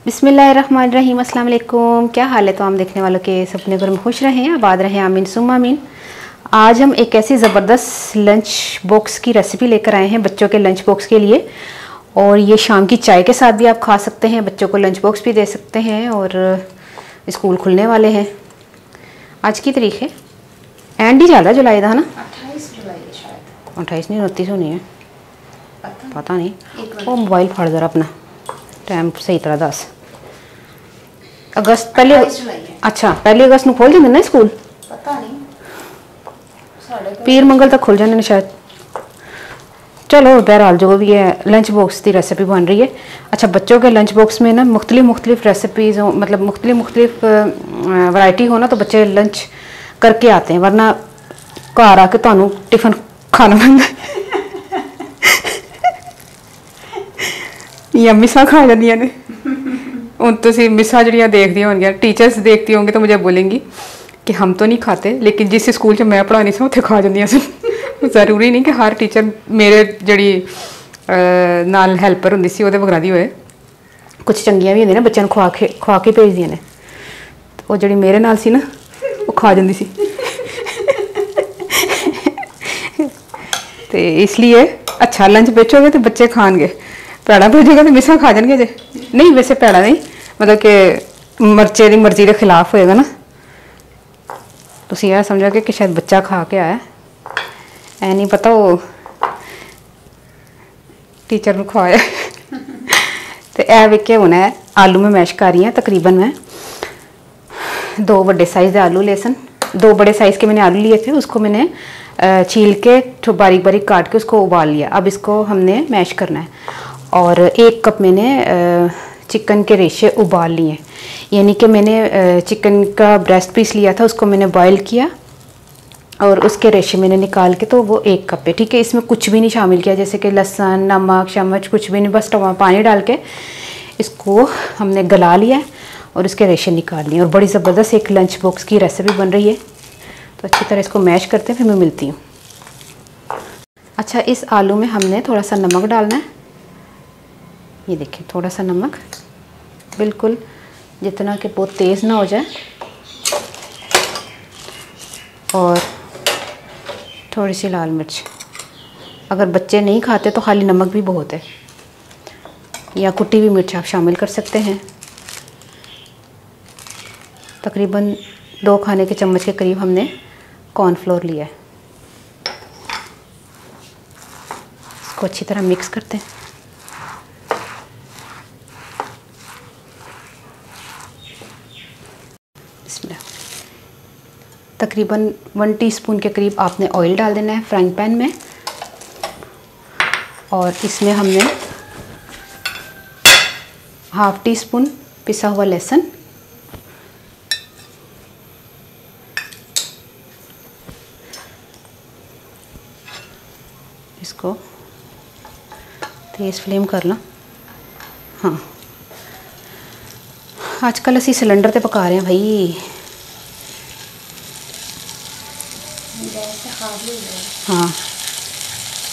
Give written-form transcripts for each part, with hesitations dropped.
बिस्मिल्लाहिर्रहमानिर्रहीम, अस्सलाम वालेकुम। क्या हाल है तो हम देखने वालों के सपने घर में खुश रहें, आबाद रहें, आमीन सुम्मा आमीन। आज हम एक ऐसी ज़बरदस्त लंच बॉक्स की रेसिपी लेकर आए हैं बच्चों के लंच बॉक्स के लिए। और ये शाम की चाय के साथ भी आप खा सकते हैं, बच्चों को लंच बॉक्स भी दे सकते हैं। और स्कूल खुलने वाले हैं, आज की तारीख है एंड ही चल रहा है जुलाई का, है ना? 28 जुलाई है शायद। 28 नहीं 29 होनी है, पता नहीं। वो मोबाइल फाड़ जरा अपना, टाइम सही तरह दस। अगस्त पहले, अच्छा पहली अगस्त में खोल जाते ना स्कूल, पता नहीं, पीर मंगल तक खुल जाने शायद। चलो बहरहाल जो भी है, लंच बॉक्स की रेसिपी बन रही है। अच्छा, बच्चों के लंच बॉक्स में ना मुख्तलिफ रेसिपीज़ हो, मतलब मुख्तलिफ वैरायटी हो ना, तो बच्चे लंच करके आते हैं, वरना घर आके तो टिफिन खाना पैंदा या मिसा खा जांदियां ने। हूँ तुम मिसा जड़ियाँ देखती होंगी, टीचर्स देखती होंगी तो मुझे बोलेंगी कि हम तो नहीं खाते, लेकिन जिस स्कूल मैं पढ़ानी सी उत्थे खा जांदियां सी। ज़रूरी नहीं कि हर टीचर मेरे जड़ी नाल हैल्पर होंदी सी ओहदे वगैरह दी होए, कुछ चंगियां भी होंदियां ने बच्चों खुआ के भेजदियां ने। वो जड़ी मेरे नाल सी ना, वो खा जांदी सी। तो इसलिए अच्छा लंच बेचोगे तो बच्चे खाएंगे, भैड़ा भेजोगे तो मिसा खा जाएंगे जे। नहीं वैसे भैड़ा नहीं, मतलब कि मर्चे की मर्जी के खिलाफ होएगा ना, तुम यह समझोगे कि शायद बच्चा खा के आया, ऐ नहीं पता वो टीचर को खवाया। तो यह विके होना है, आलू में मैश कर रही हैं। तकरीबन मैं 2 बड़े साइज़ के आलू, लहसुन 2 बड़े साइज़ के मैंने आलू लिए थे, उसको मैंने छील के बारीक बारीक काट के उसको उबाल लिया। अब इसको हमने मैश करना है। और 1 कप मैंने चिकन के रेशे उबाल लिए, यानी कि मैंने चिकन का ब्रेस्ट पीस लिया था, उसको मैंने बॉईल किया और उसके रेशे मैंने निकाल के, तो वो 1 कप है। ठीक है, इसमें कुछ भी नहीं शामिल किया, जैसे कि लहसुन, नमक, चम्मच कुछ भी नहीं, बस पानी डाल के इसको हमने गला लिया और इसके रेशे निकाल लिए। और बड़ी ज़बरदस्त एक लंच बॉक्स की रेसिपी बन रही है। तो अच्छी तरह इसको मैश करते हैं, फिर मैं मिलती हूँ। अच्छा, इस आलू में हमने थोड़ा सा नमक डालना है। ये देखिए थोड़ा सा नमक, बिल्कुल जितना कि बहुत तेज़ ना हो जाए, और थोड़ी सी लाल मिर्च। अगर बच्चे नहीं खाते तो खाली नमक भी बहुत है, या कुटी हुई मिर्च आप शामिल कर सकते हैं। तकरीबन 2 खाने के चम्मच के करीब हमने कॉर्नफ्लोर लिया है। इसको अच्छी तरह मिक्स करते हैं। तकरीबन 1 टीस्पून के करीब आपने ऑयल डाल देना है फ्राइंग पैन में, और इसमें हमने 1/2 टीस्पून पिसा हुआ लहसुन, इसको तेज़ फ्लेम कर लो। हाँ, आजकल असी सिलेंडर ते पका रहे हैं भाई। हाँ,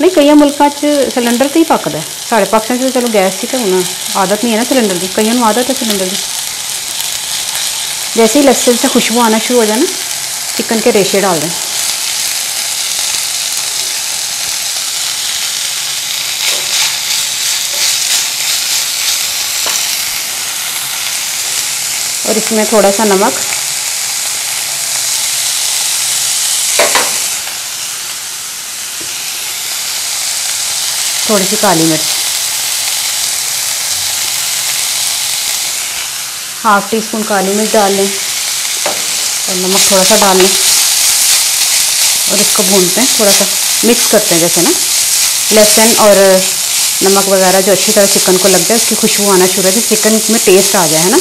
नहीं कई मुल्कों सिलेंडर से ही पकता है, साढ़े पाकिस्तान तो चलो गैस ही, तो होना आदत नहीं है ना सिलेंडर की, कई आदत है सिलेंडर की। जैसे ही लहसुन से खुशबू आना शुरू हो जाए ना, चिकन के रेशे डाल दें। और इसमें थोड़ा सा नमक, थोड़ी सी काली मिर्च, 1/2 टीस्पून काली मिर्च डाल लें, और नमक थोड़ा सा डाल लें, और इसको भूनते हैं, थोड़ा सा मिक्स करते हैं, जैसे ना लहसुन और नमक वगैरह जो अच्छी तरह चिकन को लग जाए, उसकी खुशबू आना शुरू हो जाए, चिकन में टेस्ट आ जाए, है ना।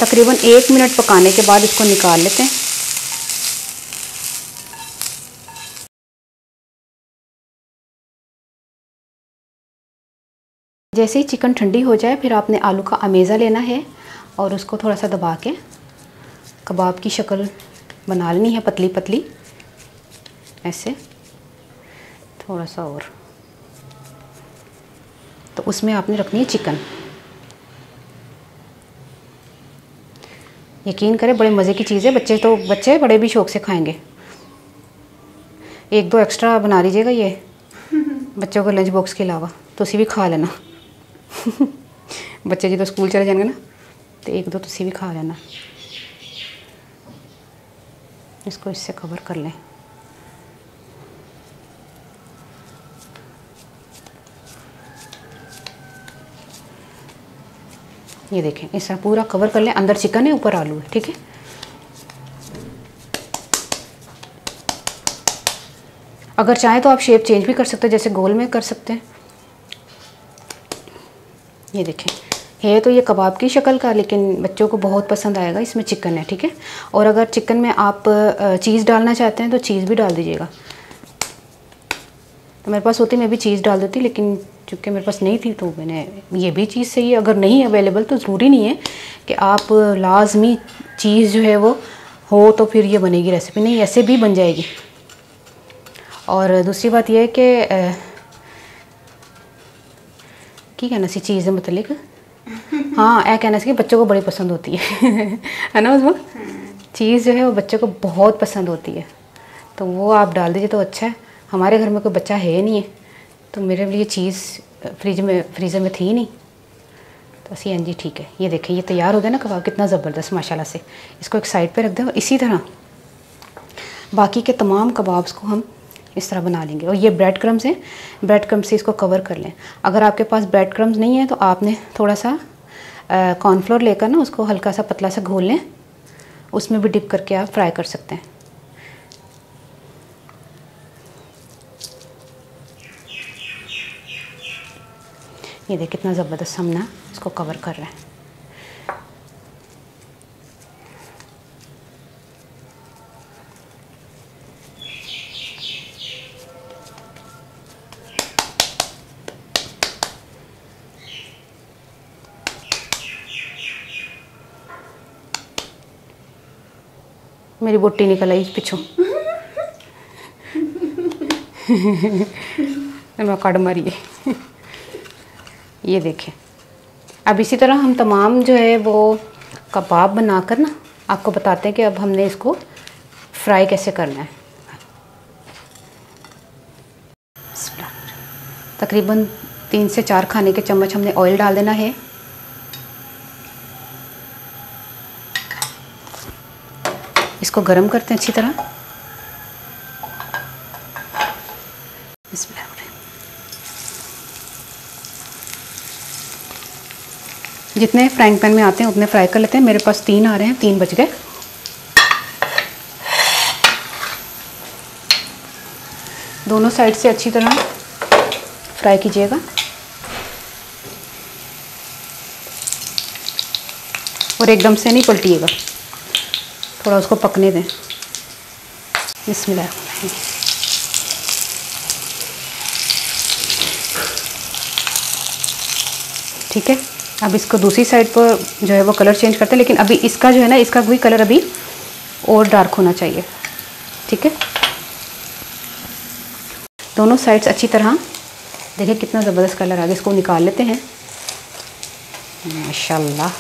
तकरीबन 1 मिनट पकाने के बाद इसको निकाल लेते हैं। जैसे ही चिकन ठंडी हो जाए, फिर आपने आलू का अमेज़ा लेना है और उसको थोड़ा सा दबा के कबाब की शक्ल बना लेनी है, पतली पतली ऐसे। थोड़ा सा और तो उसमें आपने रखनी है चिकन। यकीन करें बड़े मज़े की चीज़ है, बच्चे बड़े भी शौक से खाएंगे। 1-2 एक्स्ट्रा बना लीजिएगा ये बच्चों को लंच बॉक्स के अलावा, तो उसी भी खा लेना बच्चे जी तो स्कूल चले जाएंगे ना, तो 1-2 तो उसी भी खा लेना। इसको इससे कवर कर लें। ये देखें, इस तरह पूरा कवर कर लें। अंदर चिकन है, ऊपर आलू है, ठीक है। अगर चाहें तो आप शेप चेंज भी कर सकते हैं, जैसे गोल में कर सकते हैं। ये देखें, है तो ये कबाब की शक्ल का, लेकिन बच्चों को बहुत पसंद आएगा। इसमें चिकन है, ठीक है। और अगर चिकन में आप चीज़ डालना चाहते हैं तो चीज़ भी डाल दीजिएगा। तो मेरे पास होती मैं भी चीज़ डाल देती, लेकिन चूँकि मेरे पास नहीं थी तो मैंने ये भी चीज़ सही है। अगर नहीं अवेलेबल तो ज़रूरी नहीं है कि आप लाजमी चीज़ जो है वो हो तो फिर ये बनेगी रेसिपी, नहीं, ऐसे भी बन जाएगी। और दूसरी बात यह है कि की कहना सी चीज़ है मतलब हाँ, ऐ कहना सी कि बच्चों को बड़ी पसंद होती है ना उसमें चीज़ जो है वो बच्चों को बहुत पसंद होती है, तो वो आप डाल दीजिए तो अच्छा है। हमारे घर में कोई बच्चा है नहीं है, तो मेरे लिए चीज़ फ्रीज़र में थी नहीं, तो असी जी ठीक है। ये देखें, ये तैयार हो गया ना कबाब, कितना ज़बरदस्त माशाल्लाह से। इसको एक साइड पे रख दें। इसी तरह बाकी के तमाम कबाब्स को हम इस तरह बना लेंगे। और ये ब्रेड क्रम्स हैं, ब्रेड क्रम्स से इसको कवर कर लें। अगर आपके पास ब्रेड क्रम्स नहीं है तो आपने थोड़ा सा कॉर्नफ्लोर लेकर ना उसको हल्का सा पतला सा घोल लें, उसमें भी डिप करके आप फ्राई कर सकते हैं। ये देख कितना ज़बरदस्त हम ना इसको कवर कर रहे हैं। मेरी बोटी निकल आई पिछों मैं कड़ मारी। ये देखें, अब इसी तरह हम तमाम जो है वो कबाब बनाकर ना आपको बताते हैं कि अब हमने इसको फ्राई कैसे करना है। तकरीबन 3 से 4 खाने के चम्मच हमने ऑयल डाल देना है। इसको गरम करते हैं अच्छी तरह। जितने फ्राइंग पैन में आते हैं उतने फ्राई कर लेते हैं। मेरे पास 3 आ रहे हैं, 3 बच गए। दोनों साइड से अच्छी तरह फ्राई कीजिएगा और एकदम से नहीं पलटिएगा, थोड़ा उसको पकने दें। बिस्मिल्लाह। ठीक है, अब इसको दूसरी साइड पर जो है वो कलर चेंज करते हैं, लेकिन अभी इसका जो है ना, इसका भी कलर अभी और डार्क होना चाहिए। ठीक है, दोनों साइड्स अच्छी तरह देखिए कितना ज़बरदस्त कलर आ गया। इसको निकाल लेते हैं। माशाल्लाह,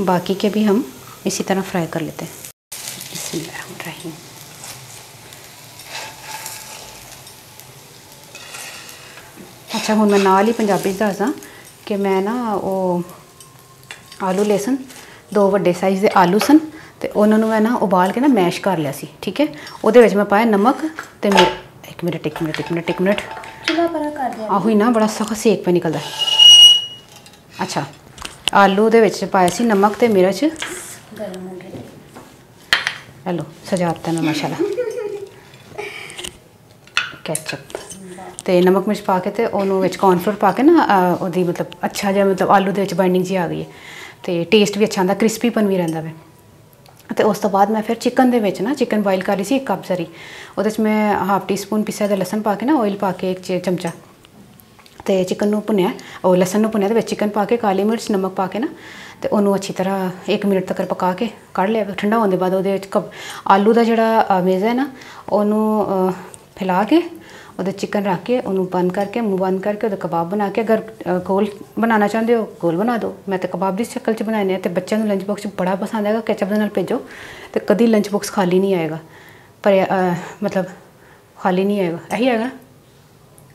बाकी के भी हम इसी तरह फ्राई कर लेते हैं। बिस्मिल्लाहिर्रहमानिर्रहीम। अच्छा, हुण मैं नाल ही पंजाबी दसदा कि मैं ना वो आलू लेसन 2 वड्डे साइज़ के आलू सन, तो उन्होंने मैं ना उबाल के ना मैश कर लिया सी। ठीक है, उहदे विच मैं पाया नमक ते एक मिनट चूल्हा पर कर दिया। आहो ही ना, बड़ा सख्त सेक पे निकलदा। अच्छा, आलू दे विच पाया सी नमक ते मिर्च। गरम हो गया। हेलो, सजावट है माशाल्लाह। कैचअप ते नमक मिर्च पा के ते ओनू विच कॉर्नफ्लोर पा के ना ओदी मतलब अच्छा जिहा मतलब आलू दे विच बाइंडिंग जी आ गई है, तो टेस्ट भी अच्छा आंदा, क्रिस्पीपन भी रहिंदा वे। तो उस तो बाद मैं फिर चिकन दे विच ना चिकन बॉयल कर रही सी 1 कप सारी, उहदे च मैं 1/2 टीस्पून पिसा दा लसन पा के ना ऑयल पा के 1 चमचा तो चिकन नूं भुनिया और लसन नूं भुनिया, तो चिकन पा के काली मिर्च नमक पा के ना तो उन्होंने अच्छी तरह 1 मिनट तक पका के कढ़ लिया। ठंडा होने बाद वो आलू का जोड़ा मेज़ा है ना उन्होंने फैला के ਉਹਦੇ चिकन रख के ਉਹਨੂੰ बंद करके मुँह बंद करके ਉਹਦਾ कबाब बना के अगर गोल बनाना चाहते हो गोल बना दो। मैं तो कबाब की शक्ल च बनाने तो बच्चों को लंच बॉक्स बड़ा पसंद आएगा। केचप के नाल भेजो तो कभी लंच बॉक्स खाली नहीं आएगा, पर मतलब खाली नहीं आएगा, यही आएगा ना,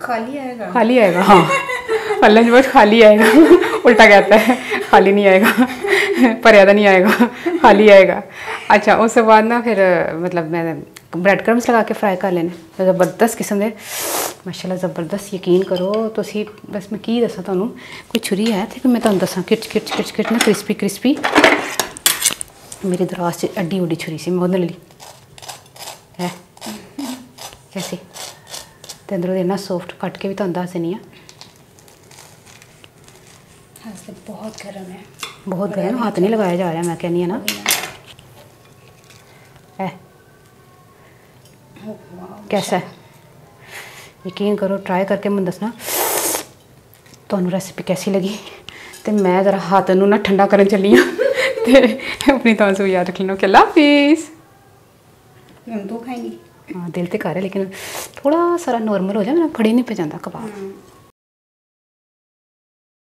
खाली आएगा, खाली आएगा। हाँ लंच बॉक्स खाली आएगा, उल्टा कहता है खाली नहीं आएगा, पर नहीं आएगा, खाली आएगा। अच्छा उसके बाद ना फिर मतलब मैं ब्रेड क्रम्स लगा के फ्राई कर लेने ज़बरदस्त किस्म के, माशाल्लाह ज़बरदस्त। यकीन करो तो बस मैं की दसा तुहानू, कोई छुरी है तो मैं तुहानू दसा किच किच किच किच ना क्रिस्पी क्रिस्पी मेरी दराज से एड्डी उड्डी छुरी से मैं उन्हें ली है कैसे तो अंदरों इन्ना सॉफ्ट कट के भी तुहानू दस देनी है। बहुत गर्म है, बहुत गर्म, हाथ नहीं लगाया जा रहा मैं कहनी है ना है। कैसा है यकीन करो, ट्राई करके मैं दसना तुहानू रेसिपी कैसी लगी। तो मैं ज़रा हाथ नू ना ठंडा करन चली हाँ तो अपनी तुहानू याद रख लेना। ओके अल्लाह हाफिज़। हम तो खाएंगी। हाँ दिल तो कर है लेकिन थोड़ा सारा नॉर्मल हो जाए, मेरा फड़ी नहीं पे जाता कबाब।